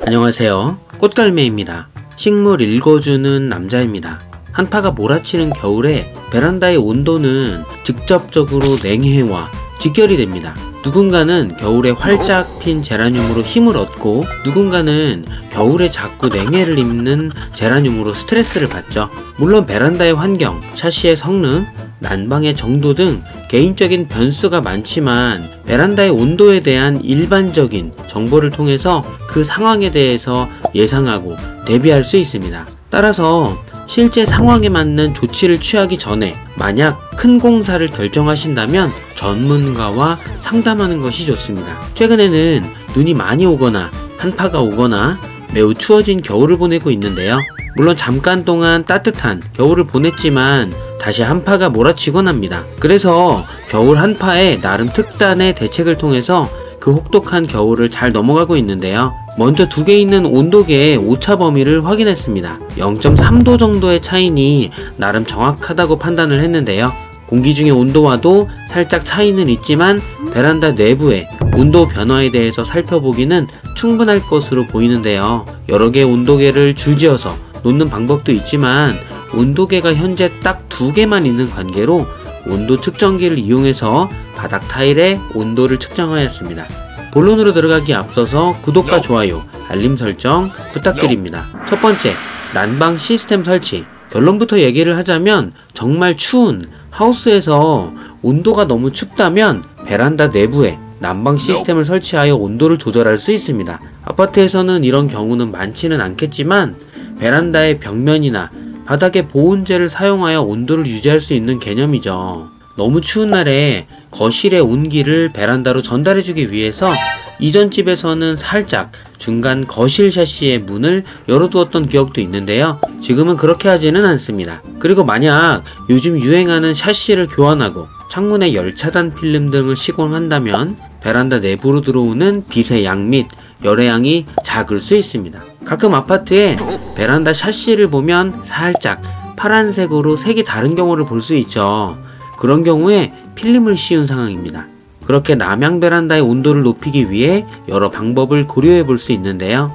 안녕하세요. 꽃갈매입니다. 식물 읽어주는 남자입니다. 한파가 몰아치는 겨울에 베란다의 온도는 직접적으로 냉해와 직결이 됩니다. 누군가는 겨울에 활짝 핀 제라늄으로 힘을 얻고 누군가는 겨울에 자꾸 냉해를 입는 제라늄으로 스트레스를 받죠. 물론 베란다의 환경, 샤시의 성능, 난방의 정도 등 개인적인 변수가 많지만 베란다의 온도에 대한 일반적인 정보를 통해서 그 상황에 대해서 예상하고 대비할 수 있습니다. 따라서 실제 상황에 맞는 조치를 취하기 전에 만약 큰 공사를 결정하신다면 전문가와 상담하는 것이 좋습니다. 최근에는 눈이 많이 오거나 한파가 오거나 매우 추워진 겨울을 보내고 있는데요. 물론 잠깐 동안 따뜻한 겨울을 보냈지만 다시 한파가 몰아치곤 합니다. 그래서 겨울 한파에 나름 특단의 대책을 통해서 그 혹독한 겨울을 잘 넘어가고 있는데요. 먼저 두 개 있는 온도계의 오차 범위를 확인했습니다. 0.3도 정도의 차이니 나름 정확하다고 판단을 했는데요. 공기 중의 온도와도 살짝 차이는 있지만 베란다 내부의 온도 변화에 대해서 살펴보기는 충분할 것으로 보이는데요. 여러 개의 온도계를 줄지어서 놓는 방법도 있지만 온도계가 현재 딱 두 개만 있는 관계로 온도 측정기를 이용해서 바닥 타일의 온도를 측정하였습니다. 본론으로 들어가기 앞서서 구독과 좋아요, 알림 설정 부탁드립니다. 첫 번째, 난방 시스템 설치. 결론부터 얘기를 하자면 정말 추운 하우스에서 온도가 너무 춥다면 베란다 내부에 난방 시스템을 설치하여 온도를 조절할 수 있습니다. 아파트에서는 이런 경우는 많지는 않겠지만 베란다의 벽면이나 바닥에 보온재를 사용하여 온도를 유지할 수 있는 개념이죠. 너무 추운 날에 거실의 온기를 베란다로 전달해주기 위해서 이전 집에서는 살짝 중간 거실 샤시의 문을 열어두었던 기억도 있는데요. 지금은 그렇게 하지는 않습니다. 그리고 만약 요즘 유행하는 샤시를 교환하고 창문에 열차단 필름 등을 시공한다면 베란다 내부로 들어오는 빛의 양 및 열의 양이 작을 수 있습니다. 가끔 아파트에 베란다 샤시를 보면 살짝 파란색으로 색이 다른 경우를 볼 수 있죠. 그런 경우에 필름을 씌운 상황입니다. 그렇게 남향 베란다의 온도를 높이기 위해 여러 방법을 고려해 볼 수 있는데요.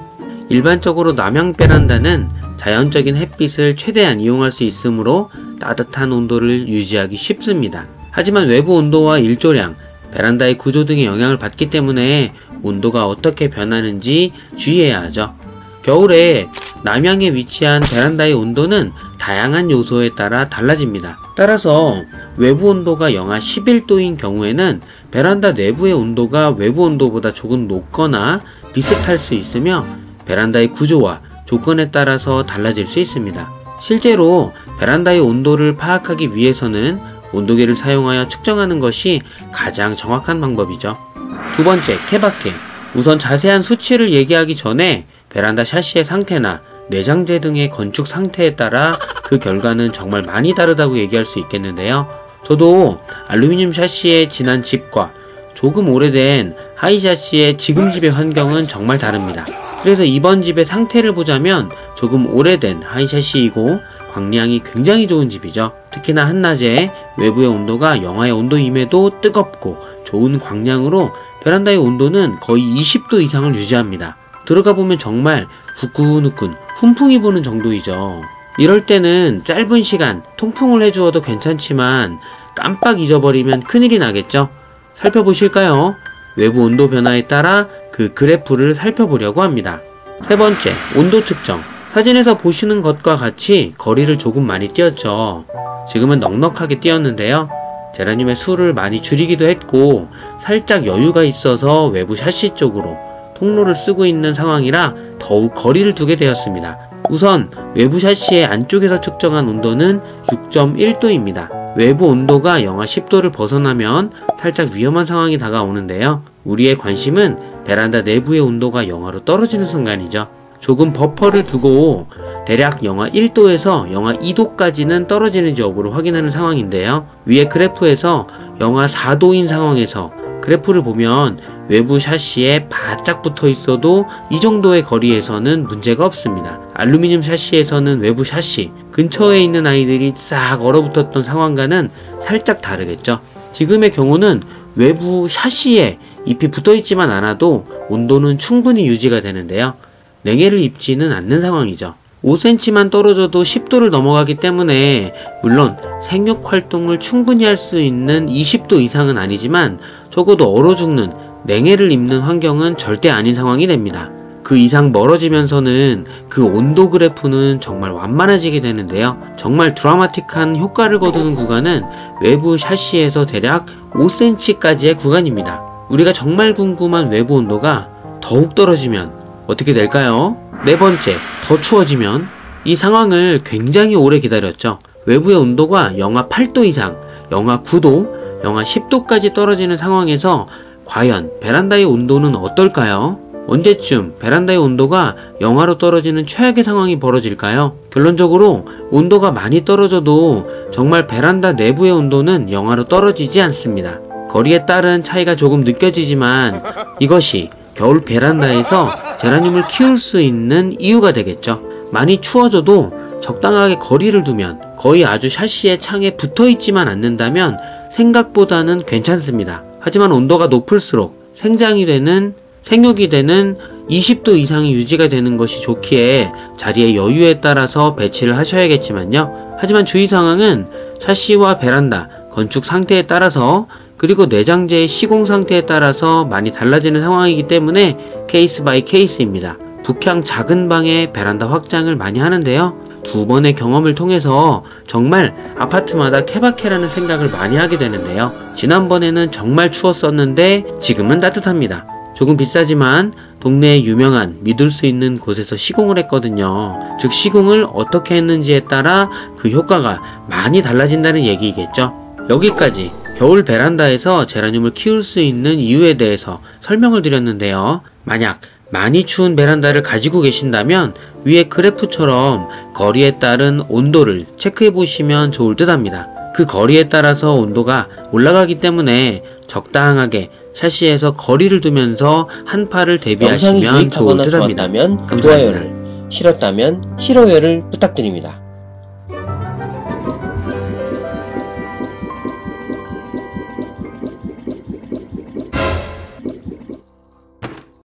일반적으로 남향 베란다는 자연적인 햇빛을 최대한 이용할 수 있으므로 따뜻한 온도를 유지하기 쉽습니다. 하지만 외부 온도와 일조량, 베란다의 구조 등의 영향을 받기 때문에 온도가 어떻게 변하는지 주의해야 하죠. 겨울에 남향에 위치한 베란다의 온도는 다양한 요소에 따라 달라집니다. 따라서 외부 온도가 영하 11도인 경우에는 베란다 내부의 온도가 외부 온도보다 조금 높거나 비슷할 수 있으며 베란다의 구조와 조건에 따라서 달라질 수 있습니다. 실제로 베란다의 온도를 파악하기 위해서는 온도계를 사용하여 측정하는 것이 가장 정확한 방법이죠. 두 번째, 케바케. 우선 자세한 수치를 얘기하기 전에 베란다 샤시의 상태나 내장재 등의 건축 상태에 따라 그 결과는 정말 많이 다르다고 얘기할 수 있겠는데요. 저도 알루미늄 샤시의 지난 집과 조금 오래된 하이 샤시의 지금 집의 환경은 정말 다릅니다. 그래서 이번 집의 상태를 보자면 조금 오래된 하이 샤시이고 광량이 굉장히 좋은 집이죠. 특히나 한낮에 외부의 온도가 영하의 온도임에도 뜨겁고 좋은 광량으로 베란다의 온도는 거의 20도 이상을 유지합니다. 들어가 보면 정말 후끈후끈 훈풍이 부는 정도이죠. 이럴 때는 짧은 시간 통풍을 해주어도 괜찮지만 깜빡 잊어버리면 큰일이 나겠죠. 살펴보실까요? 외부 온도 변화에 따라 그 그래프를 살펴보려고 합니다. 세 번째, 온도 측정. 사진에서 보시는 것과 같이 거리를 조금 많이 띄었죠. 지금은 넉넉하게 띄었는데요. 제라늄의 수를 많이 줄이기도 했고 살짝 여유가 있어서 외부 샤시 쪽으로 통로를 쓰고 있는 상황이라 더욱 거리를 두게 되었습니다. 우선 외부 샤시의 안쪽에서 측정한 온도는 6.1도입니다. 외부 온도가 영하 10도를 벗어나면 살짝 위험한 상황이 다가오는데요. 우리의 관심은 베란다 내부의 온도가 영하로 떨어지는 순간이죠. 조금 버퍼를 두고 대략 영하 1도에서 영하 2도까지는 떨어지는지 여부를 확인하는 상황인데요. 위에 그래프에서 영하 4도인 상황에서 그래프를 보면 외부 샤시에 바짝 붙어 있어도 이 정도의 거리에서는 문제가 없습니다. 알루미늄 샤시에서는 외부 샤시 근처에 있는 아이들이 싹 얼어붙었던 상황과는 살짝 다르겠죠. 지금의 경우는 외부 샤시에 잎이 붙어 있지만 않아도 온도는 충분히 유지가 되는데요. 냉해를 입지는 않는 상황이죠. 5cm만 떨어져도 10도를 넘어가기 때문에 물론 생육 활동을 충분히 할 수 있는 20도 이상은 아니지만 적어도 얼어 죽는 냉해를 입는 환경은 절대 아닌 상황이 됩니다. 그 이상 멀어지면서는 그 온도 그래프는 정말 완만해지게 되는데요. 정말 드라마틱한 효과를 거두는 구간은 외부 샤시에서 대략 5cm까지의 구간입니다. 우리가 정말 궁금한 외부 온도가 더욱 떨어지면 어떻게 될까요? 네 번째, 더 추워지면. 이 상황을 굉장히 오래 기다렸죠. 외부의 온도가 영하 8도 이상, 영하 9도, 영하 10도까지 떨어지는 상황에서 과연 베란다의 온도는 어떨까요? 언제쯤 베란다의 온도가 영하로 떨어지는 최악의 상황이 벌어질까요? 결론적으로 온도가 많이 떨어져도 정말 베란다 내부의 온도는 영하로 떨어지지 않습니다. 거리에 따른 차이가 조금 느껴지지만 이것이 겨울 베란다에서 제라늄을 키울 수 있는 이유가 되겠죠. 많이 추워져도 적당하게 거리를 두면, 거의 아주 샤시의 창에 붙어있지만 않는다면 생각보다는 괜찮습니다. 하지만 온도가 높을수록 생육이 되는 20도 이상이 유지가 되는 것이 좋기에 자리의 여유에 따라서 배치를 하셔야겠지만요. 하지만 주의사항은 샤시와 베란다, 건축 상태에 따라서, 그리고 내장재의 시공 상태에 따라서 많이 달라지는 상황이기 때문에 케이스 바이 케이스입니다. 북향 작은 방의 베란다 확장을 많이 하는데요. 2번의 경험을 통해서 정말 아파트마다 케바케라는 생각을 많이 하게 되는데요. 지난번에는 정말 추웠었는데 지금은 따뜻합니다. 조금 비싸지만 동네에 유명한 믿을 수 있는 곳에서 시공을 했거든요. 즉 시공을 어떻게 했는지에 따라 그 효과가 많이 달라진다는 얘기겠죠. 여기까지 겨울 베란다에서 제라늄을 키울 수 있는 이유에 대해서 설명을 드렸는데요. 만약 많이 추운 베란다를 가지고 계신다면 위의 그래프처럼 거리에 따른 온도를 체크해 보시면 좋을 듯 합니다. 그 거리에 따라서 온도가 올라가기 때문에 적당하게 샤시에서 거리를 두면서 한파를 대비하시면 좋을 듯 합니다. 좋았다면 구독을, 싫었다면 싫어요를 부탁드립니다.